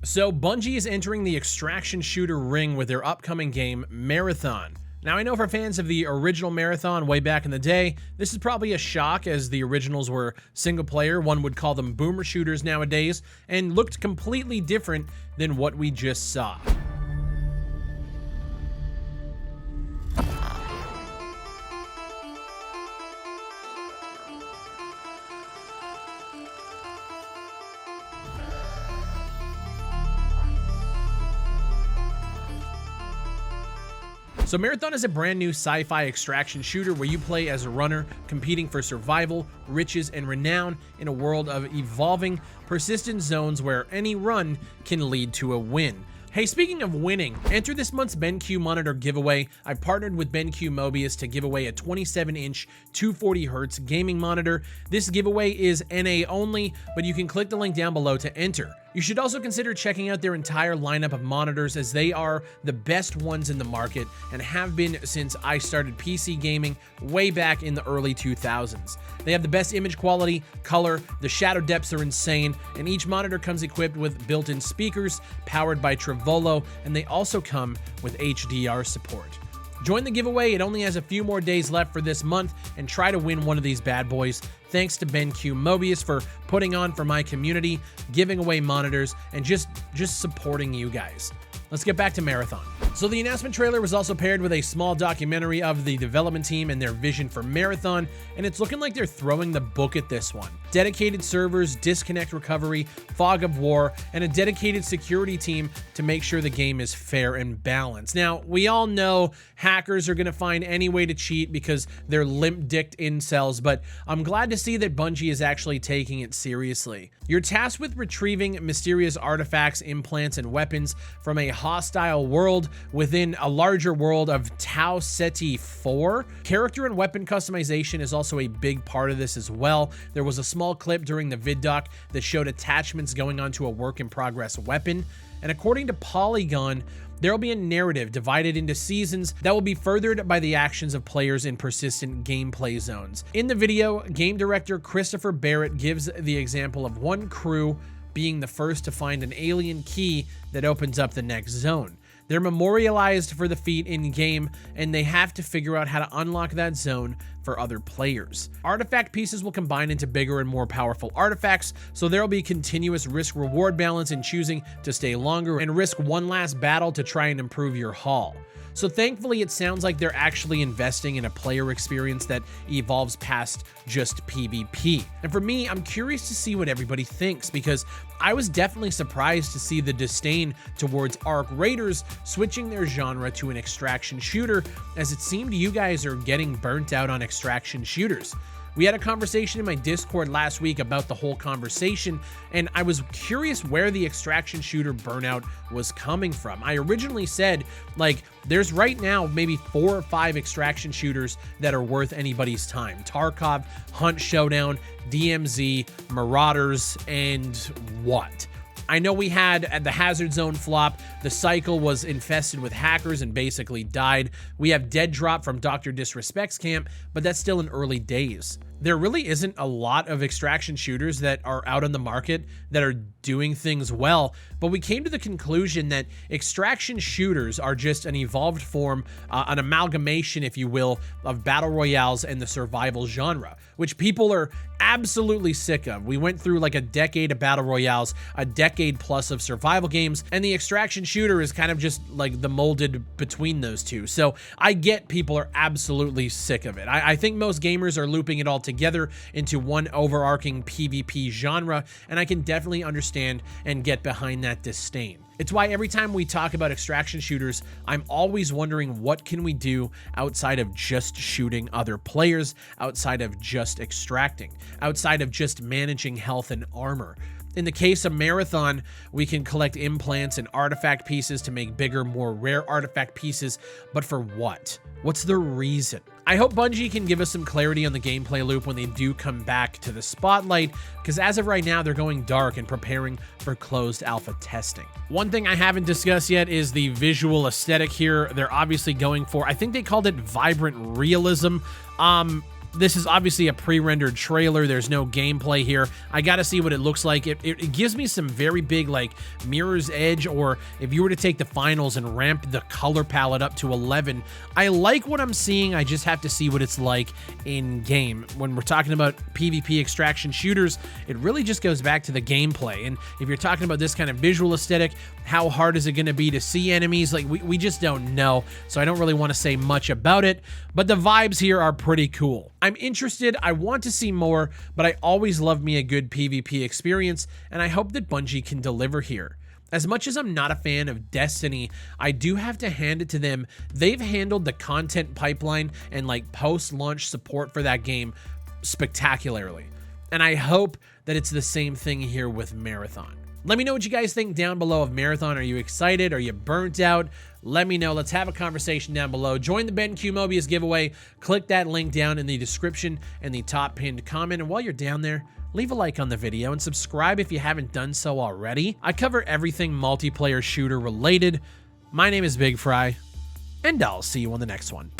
So Bungie is entering the extraction shooter ring with their upcoming game, Marathon. Now, I know for fans of the original Marathon way back in the day, this is probably a shock as the originals were single player, one would call them boomer shooters nowadays, and looked completely different than what we just saw. So Marathon is a brand new sci-fi extraction shooter where you play as a runner competing for survival, riches, and renown in a world of evolving, persistent zones where any run can lead to a win. Hey, speaking of winning, enter this month's BenQ monitor giveaway. I've partnered with BenQ Mobius to give away a 27-inch 240Hz gaming monitor. This giveaway is NA only, but you can click the link down below to enter. You should also consider checking out their entire lineup of monitors, as they are the best ones in the market and have been since I started PC gaming way back in the early 2000s. They have the best image quality, color, the shadow depths are insane, and each monitor comes equipped with built-in speakers powered by Trevolo, and they also come with HDR support. Join the giveaway. It only has a few more days left for this month, and try to win one of these bad boys. Thanks to BenQ Mobius for putting on for my community, giving away monitors, and just supporting you guys. Let's get back to Marathon. So the announcement trailer was also paired with a small documentary of the development team and their vision for Marathon, and it's looking like they're throwing the book at this one. Dedicated servers, disconnect recovery, fog of war, and a dedicated security team to make sure the game is fair and balanced. Now, we all know hackers are going to find any way to cheat because they're limp-dicked incels, but I'm glad to see that Bungie is actually taking it seriously. You're tasked with retrieving mysterious artifacts, implants, and weapons from a hostile world within a larger world of Tau Ceti 4. Character and weapon customization is also a big part of this as well. There was a small clip during the vid doc that showed attachments going onto a work-in-progress weapon, and according to Polygon, there will be a narrative divided into seasons that will be furthered by the actions of players in persistent gameplay zones. In the video, game director Christopher Barrett gives the example of one crew being the first to find an alien key that opens up the next zone. They're memorialized for the feat in-game, and they have to figure out how to unlock that zone for other players. Artifact pieces will combine into bigger and more powerful artifacts, so there will be continuous risk-reward balance in choosing to stay longer and risk one last battle to try and improve your haul. So thankfully, it sounds like they're actually investing in a player experience that evolves past just PvP. And for me, I'm curious to see what everybody thinks, because I was definitely surprised to see the disdain towards Arc Raiders switching their genre to an extraction shooter, as it seemed you guys are getting burnt out on extraction shooters. We had a conversation in my Discord last week about the whole conversation, and I was curious where the extraction shooter burnout was coming from. I originally said, like, there's right now maybe 4 or 5 extraction shooters that are worth anybody's time. Tarkov, Hunt Showdown, DMZ, Marauders, and what? I know we had at the Hazard Zone flop, the cycle was infested with hackers and basically died. We have Dead Drop from Dr. Disrespect's camp, but that's still in early days. There really isn't a lot of extraction shooters that are out on the market that are doing things well, but we came to the conclusion that extraction shooters are just an evolved form, an amalgamation, if you will, of battle royales and the survival genre, which people are absolutely sick of. We went through like a decade of battle royales, a decade plus of survival games, and the extraction shooter is kind of just like the molded between those two. So I get people are absolutely sick of it. I think most gamers are looping it all together into one overarching PvP genre, and I can definitely understand and get behind that disdain. It's why every time we talk about extraction shooters, I'm always wondering, what can we do outside of just shooting other players, outside of just extracting, outside of just managing health and armor? In the case of Marathon, we can collect implants and artifact pieces to make bigger, more rare artifact pieces, but for what? What's the reason? I hope Bungie can give us some clarity on the gameplay loop when they do come back to the spotlight, because as of right now, they're going dark and preparing for closed alpha testing. One thing I haven't discussed yet is the visual aesthetic here. They're obviously going for, I think they called it vibrant realism. This is obviously a pre-rendered trailer. There's no gameplay here. I gotta see what it looks like. It gives me some very big, like, Mirror's Edge, or if you were to take the finals and ramp the color palette up to 11. I like what I'm seeing. I just have to see what it's like in game. When we're talking about PvP extraction shooters, it really just goes back to the gameplay. And if you're talking about this kind of visual aesthetic, how hard is it going to be to see enemies? Like, we just don't know, so I don't really want to say much about it, but the vibes here are pretty cool. I'm interested. I want to see more, but I always love me a good PvP experience, and I hope that Bungie can deliver here. As much as I'm not a fan of Destiny, I do have to hand it to them. They've handled the content pipeline and like post-launch support for that game spectacularly. And I hope that it's the same thing here with Marathon. Let me know what you guys think down below of Marathon. Are you excited? Are you burnt out? Let me know. Let's have a conversation down below. Join the BenQ Mobius giveaway. Click that link down in the description and the top pinned comment. And while you're down there, leave a like on the video and subscribe if you haven't done so already. I cover everything multiplayer shooter related. My name is Big Fry, and I'll see you on the next one.